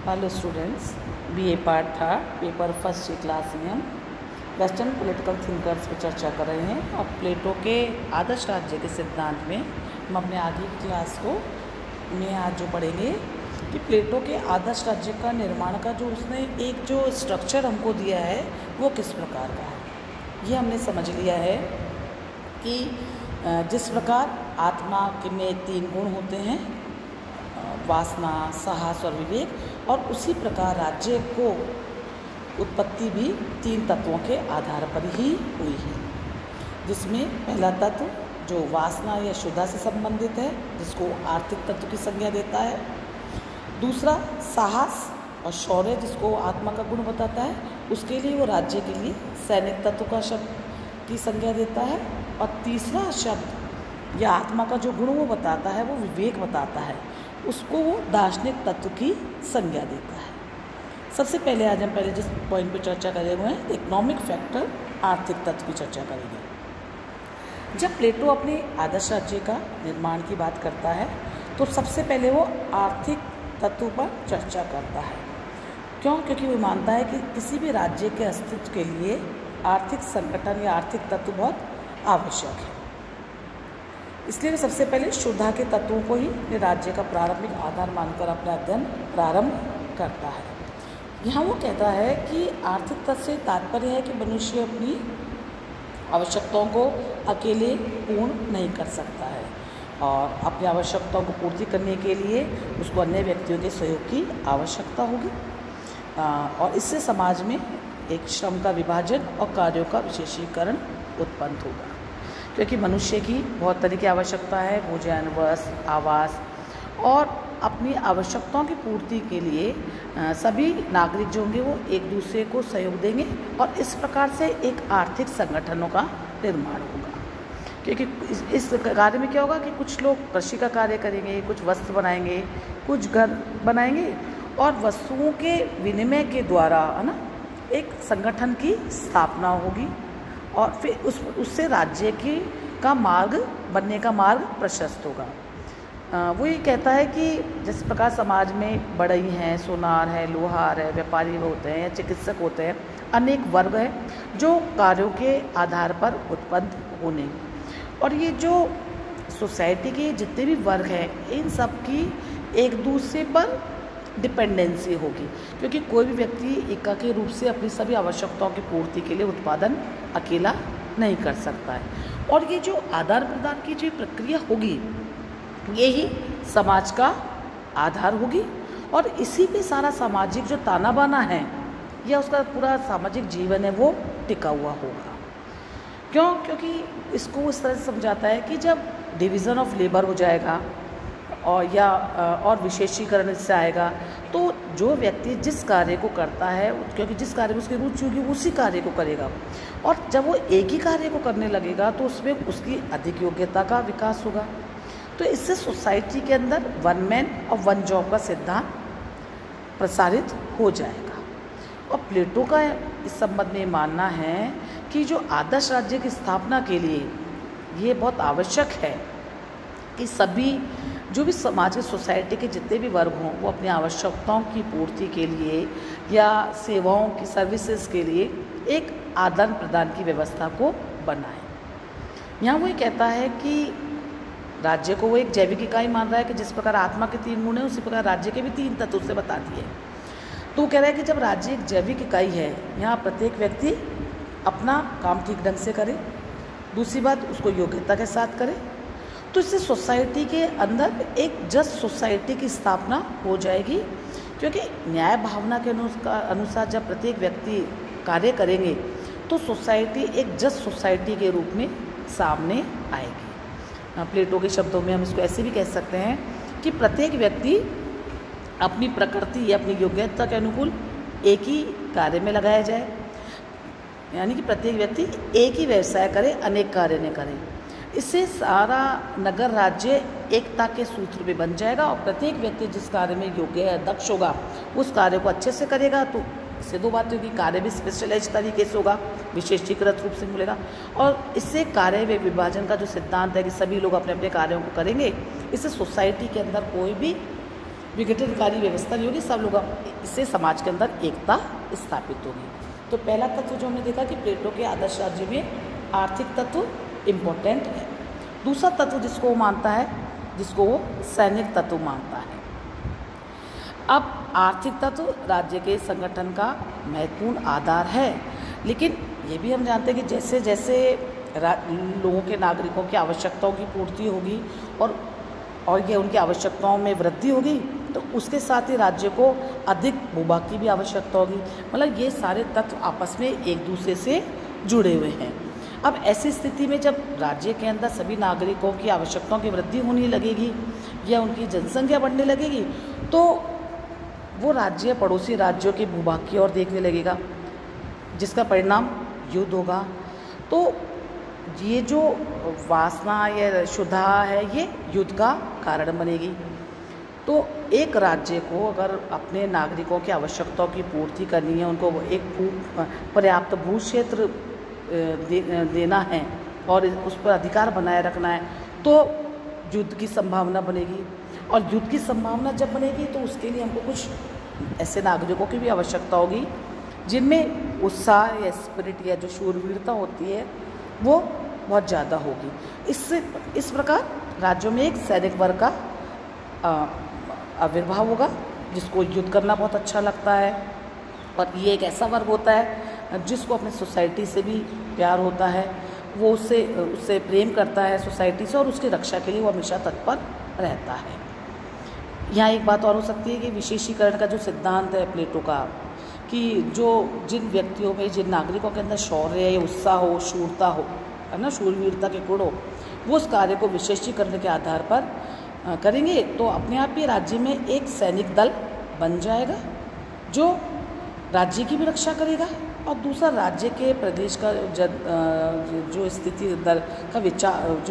Hello students, BA part था paper first की class में हम वेस्टर्न पॉलिटिकल थिंकर्स पर चर्चा कर रहे हैं और प्लेटो के आदर्श राज्य के सिद्धांत में हम अपने आगे की क्लास को में आज जो पढ़ेंगे कि प्लेटो के आदर्श राज्य का निर्माण का जो उसने एक जो स्ट्रक्चर हमको दिया है वो किस प्रकार का है। ये हमने समझ लिया है कि जिस प्रकार आत्मा के में 3 गुण होते हैं, वासना, साहस और विवेक, और उसी प्रकार राज्य को उत्पत्ति भी 3 तत्वों के आधार पर ही हुई है, जिसमें पहला तत्व जो वासना या शुद्धा से संबंधित है, जिसको आर्थिक तत्व की संज्ञा देता है। दूसरा साहस और शौर्य, जिसको आत्मा का गुण बताता है, उसके लिए वो राज्य के लिए सैनिक तत्व का शब्द की संज्ञा देता है। और तीसरा शब्द या आत्मा का जो गुण वो बताता है, वो विवेक बताता है, उसको वो दार्शनिक तत्व की संज्ञा देता है। सबसे पहले आज हम जिस पॉइंट पे चर्चा करे हुए हैं, इकोनॉमिक फैक्टर, आर्थिक तत्व की चर्चा करेंगे। जब प्लेटो अपने आदर्श राज्य का निर्माण की बात करता है तो सबसे पहले वो आर्थिक तत्व पर चर्चा करता है। क्यों? क्योंकि वो मानता है कि किसी भी राज्य के अस्तित्व के लिए आर्थिक संगठन या आर्थिक तत्व बहुत आवश्यक है। इसलिए वो सबसे पहले शुद्धा के तत्वों को ही अपने राज्य का प्रारंभिक आधार मानकर अपना अध्ययन प्रारंभ करता है। यहाँ वो कहता है कि आर्थिक तत्व से तात्पर्य है कि मनुष्य अपनी आवश्यकताओं को अकेले पूर्ण नहीं कर सकता है और अपनी आवश्यकताओं को पूर्ति करने के लिए उसको अन्य व्यक्तियों के सहयोग की आवश्यकता होगी, और इससे समाज में एक श्रम का विभाजन और कार्यों का विशेषीकरण उत्पन्न होगा। क्योंकि मनुष्य की बहुत तरह की आवश्यकता है, भोजन, वस्त्र, आवास, और अपनी आवश्यकताओं की पूर्ति के लिए सभी नागरिक जो होंगे वो एक दूसरे को सहयोग देंगे और इस प्रकार से एक आर्थिक संगठनों का निर्माण होगा। क्योंकि इस कार्य में क्या होगा कि कुछ लोग कृषि का कार्य करेंगे, कुछ वस्त्र बनाएंगे, कुछ घर बनाएंगे, और वस्तुओं के विनिमय के द्वारा, है ना, एक संगठन की स्थापना होगी और फिर उससे राज्य की का मार्ग बनने का मार्ग प्रशस्त होगा। वो ये कहता है कि जिस प्रकार समाज में बढ़ई हैं, सोनार है, लोहार है, व्यापारी होते हैं, चिकित्सक होते हैं, अनेक वर्ग हैं जो कार्यों के आधार पर उत्पन्न होने, और ये जो सोसाइटी के जितने भी वर्ग हैं इन सब की एक दूसरे पर डिपेंडेंसी होगी। क्योंकि कोई भी व्यक्ति एकाकी रूप से अपनी सभी आवश्यकताओं की पूर्ति के लिए उत्पादन अकेला नहीं कर सकता है, और ये जो आदान प्रदान की जो प्रक्रिया होगी ये ही समाज का आधार होगी, और इसी पे सारा सामाजिक जो ताना बाना है या उसका पूरा सामाजिक जीवन है वो टिका हुआ होगा। क्यों? क्योंकि इसको इस तरह से समझाता है कि जब डिवीज़न ऑफ लेबर हो जाएगा और विशेषीकरण इससे आएगा तो जो व्यक्ति जिस कार्य को करता है, क्योंकि जिस कार्य में उसकी रुचि होगी उसी कार्य को करेगा, और जब वो एक ही कार्य को करने लगेगा तो उसमें उसकी अधिक योग्यता का विकास होगा। तो इससे सोसाइटी के अंदर 1 मैन और 1 जॉब का सिद्धांत प्रसारित हो जाएगा। और प्लेटो का इस संबंध में मानना है कि जो आदर्श राज्य की स्थापना के लिए ये बहुत आवश्यक है कि सभी जो भी समाज के सोसाइटी के जितने भी वर्ग हों वो अपनी आवश्यकताओं की पूर्ति के लिए या सेवाओं की सर्विसेज के लिए एक आदान प्रदान की व्यवस्था को बनाएं। यहाँ वो ये कहता है कि राज्य को वो एक जैविक इकाई मान रहा है कि जिस प्रकार आत्मा के 3 गुण हैं उसी प्रकार राज्य के भी 3 तत्व से बता दिए। तो वो कह रहा है कि जब राज्य एक जैविक इकाई है, यहाँ प्रत्येक व्यक्ति अपना काम ठीक ढंग से करे, दूसरी बात उसको योग्यता के साथ करे, तो इससे सोसाइटी के अंदर एक जस्ट सोसाइटी की स्थापना हो जाएगी। क्योंकि न्याय भावना के अनुसार जब प्रत्येक व्यक्ति कार्य करेंगे तो सोसाइटी एक जस्ट सोसाइटी के रूप में सामने आएगी। प्लेटो के शब्दों में हम इसको ऐसे भी कह सकते हैं कि प्रत्येक व्यक्ति अपनी प्रकृति या अपनी योग्यता के अनुकूल एक ही कार्य में लगाया जाए, यानी कि प्रत्येक व्यक्ति एक ही व्यवसाय करे, अनेक कार्य न करे। इससे सारा नगर राज्य एकता के सूत्र में बन जाएगा और प्रत्येक व्यक्ति जिस कार्य में योग्य है, दक्ष होगा, उस कार्य को अच्छे से करेगा। तो इससे 2 बातें होगी, कार्य भी स्पेशलाइज तरीके से होगा, विशेषीकृत रूप से मिलेगा, और इससे कार्य व विभाजन का जो सिद्धांत है कि सभी लोग अपने अपने कार्यों को करेंगे, इससे सोसाइटी के अंदर कोई भी विघटनकारी व्यवस्था नहीं होगी, सब लोग इससे समाज के अंदर एकता स्थापित होगी। तो पहला तत्व जो हमने देखा कि प्लेटो के आदर्श राज्य में आर्थिक तत्व इम्पोर्टेंट है। दूसरा तत्व जिसको वो मानता है, जिसको वो सैनिक तत्व मानता है। अब आर्थिक तत्व राज्य के संगठन का महत्वपूर्ण आधार है, लेकिन ये भी हम जानते हैं कि जैसे जैसे लोगों के नागरिकों की आवश्यकताओं की पूर्ति होगी और ये उनकी आवश्यकताओं में वृद्धि होगी, तो उसके साथ ही राज्य को अधिक भूभाग की भी आवश्यकता होगी। मतलब ये सारे तत्व आपस में एक दूसरे से जुड़े हुए हैं। अब ऐसी स्थिति में जब राज्य के अंदर सभी नागरिकों की आवश्यकताओं की वृद्धि होने लगेगी या उनकी जनसंख्या बढ़ने लगेगी, तो वो राज्य पड़ोसी राज्यों के भूभाग की ओर देखने लगेगा, जिसका परिणाम युद्ध होगा। तो ये जो वासना या क्षुधा है, ये युद्ध का कारण बनेगी। तो एक राज्य को अगर अपने नागरिकों की आवश्यकताओं की पूर्ति करनी है, उनको एक पर्याप्त भू क्षेत्र देना है और उस पर अधिकार बनाए रखना है, तो युद्ध की संभावना बनेगी। और युद्ध की संभावना जब बनेगी तो उसके लिए हमको कुछ ऐसे नागरिकों की भी आवश्यकता होगी जिनमें उत्साह या स्पिरिट या जो शूरवीरता होती है वो बहुत ज़्यादा होगी। इस प्रकार राज्यों में एक सैनिक वर्ग का आविर्भाव होगा जिसको युद्ध करना बहुत अच्छा लगता है। और ये एक ऐसा वर्ग होता है जिसको अपने सोसाइटी से भी प्यार होता है, वो उससे प्रेम करता है सोसाइटी से, और उसकी रक्षा के लिए वो हमेशा तत्पर रहता है। यहाँ एक बात और हो सकती है कि विशेषीकरण का जो सिद्धांत है प्लेटो का, कि जिन व्यक्तियों में, जिन नागरिकों के अंदर शौर्य या उत्साह हो, शूरता हो, है ना, शूरवीरता के गुण हो, वो उस कार्य को विशेषीकरण के आधार पर करेंगे, तो अपने आप ही राज्य में एक सैनिक दल बन जाएगा जो राज्य की भी रक्षा करेगा और दूसरा राज्य के प्रदेश का जो स्थिति दल का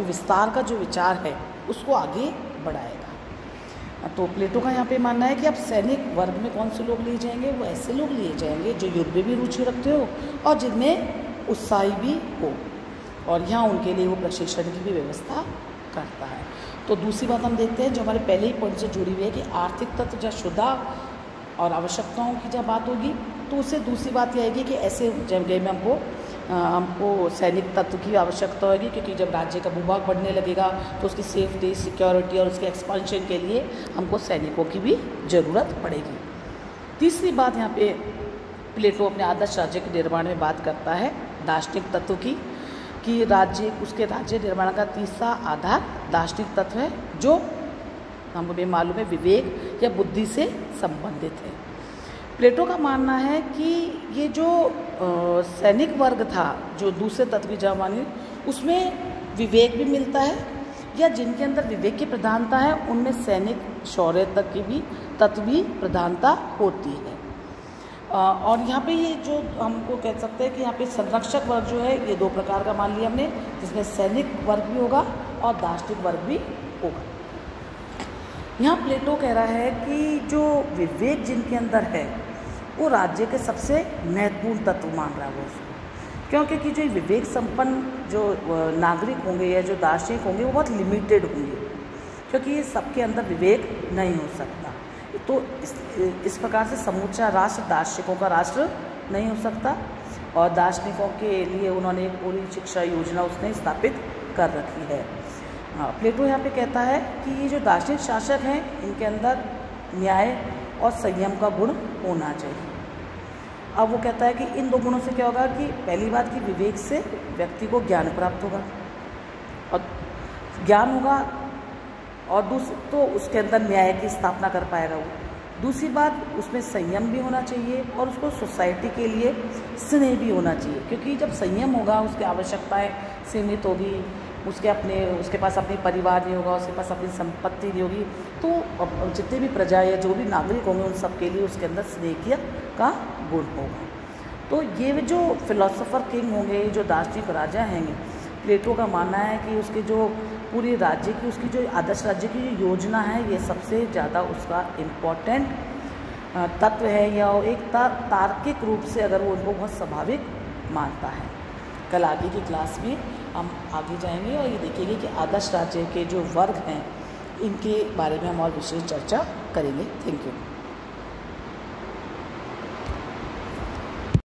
विस्तार का जो विचार है उसको आगे बढ़ाएगा। तो प्लेटो का यहाँ पे मानना है कि अब सैनिक वर्ग में कौन से लोग लिए जाएंगे, वो ऐसे लोग लिए जाएंगे जो युद्ध में भी रुचि रखते हो और जिनमें उत्साही भी हो, और यहाँ उनके लिए वो प्रशिक्षण की भी व्यवस्था करता है। तो दूसरी बात हम देखते हैं जो हमारे पहले ही पॉइंट से जुड़ी हुई है कि आर्थिक तत्व जब क्षुधा और आवश्यकताओं की जब बात होगी तो उससे दूसरी बात यह आएगी कि ऐसे जगह में हमको सैनिक तत्व की आवश्यकता होगी, क्योंकि जब राज्य का भूभाग बढ़ने लगेगा तो उसकी सेफ्टी, सिक्योरिटी और उसके एक्सपेंशन के लिए हमको सैनिकों की भी ज़रूरत पड़ेगी। तीसरी बात यहाँ पे प्लेटो अपने आदर्श राज्य के निर्माण में बात करता है दार्शनिक तत्व की, कि उसके राज्य निर्माण का तीसरा आधार दार्शनिक तत्व है जो हमको भी मालूम है विवेक या बुद्धि से संबंधित है। प्लेटो का मानना है कि ये जो सैनिक वर्ग था, जो दूसरे तत्व की जमाने, उसमें विवेक भी मिलता है, या जिनके अंदर विवेक की प्रधानता है उनमें सैनिक शौर्य तक की भी तत्व भी प्रधानता होती है। और यहाँ पे ये जो हमको कह सकते हैं कि यहाँ पे संरक्षक वर्ग जो है ये दो प्रकार का मान लिया हमने, जिसमें सैनिक वर्ग भी होगा और दार्शनिक वर्ग भी होगा। यहाँ प्लेटो कह रहा है कि जो विवेक जिनके अंदर है वो राज्य के सबसे महत्वपूर्ण तत्व मान रहा है वो उसको, क्योंकि कि जो विवेक संपन्न जो नागरिक होंगे या जो दार्शनिक होंगे वो बहुत लिमिटेड होंगे, क्योंकि ये सबके अंदर विवेक नहीं हो सकता। तो इस प्रकार से समूचा राष्ट्र दार्शनिकों का राष्ट्र नहीं हो सकता, और दार्शनिकों के लिए उन्होंने एक पूरी शिक्षा योजना उसने स्थापित कर रखी है। प्लेटो यहाँ पे कहता है कि ये जो दार्शनिक शासक हैं इनके अंदर न्याय और संयम का गुण होना चाहिए। अब वो कहता है कि इन दो गुणों से क्या होगा कि पहली बात कि विवेक से व्यक्ति को ज्ञान प्राप्त होगा, और ज्ञान होगा और दूसरी तो उसके अंदर न्याय की स्थापना कर पाएगा वो। दूसरी बात उसमें संयम भी होना चाहिए और उसको सोसाइटी के लिए स्नेह भी होना चाहिए, क्योंकि जब संयम होगा उसकी आवश्यकताएं सीमित होगी, उसके पास अपनी परिवार नहीं होगा, उसके पास अपनी संपत्ति नहीं होगी, तो जितने भी प्रजा या जो भी नागरिक होंगे उन सब के लिए उसके अंदर स्नेह का गुण होगा। तो ये जो फिलोसोफर किंग होंगे, जो दार्शनिक राजा हैं, प्लेटो का मानना है कि उसके जो पूरे राज्य की उसकी जो आदर्श राज्य की जो योजना है ये सबसे ज़्यादा उसका इम्पोर्टेंट तत्व है, या एक तार्किक रूप से अगर वो उनको बहुत स्वाभाविक मानता है। कल आगे की क्लास में हम आगे जाएंगे और ये देखेंगे कि आदर्श राज्य के जो वर्ग हैं इनके बारे में हम और विशेष चर्चा करेंगे। Thank you.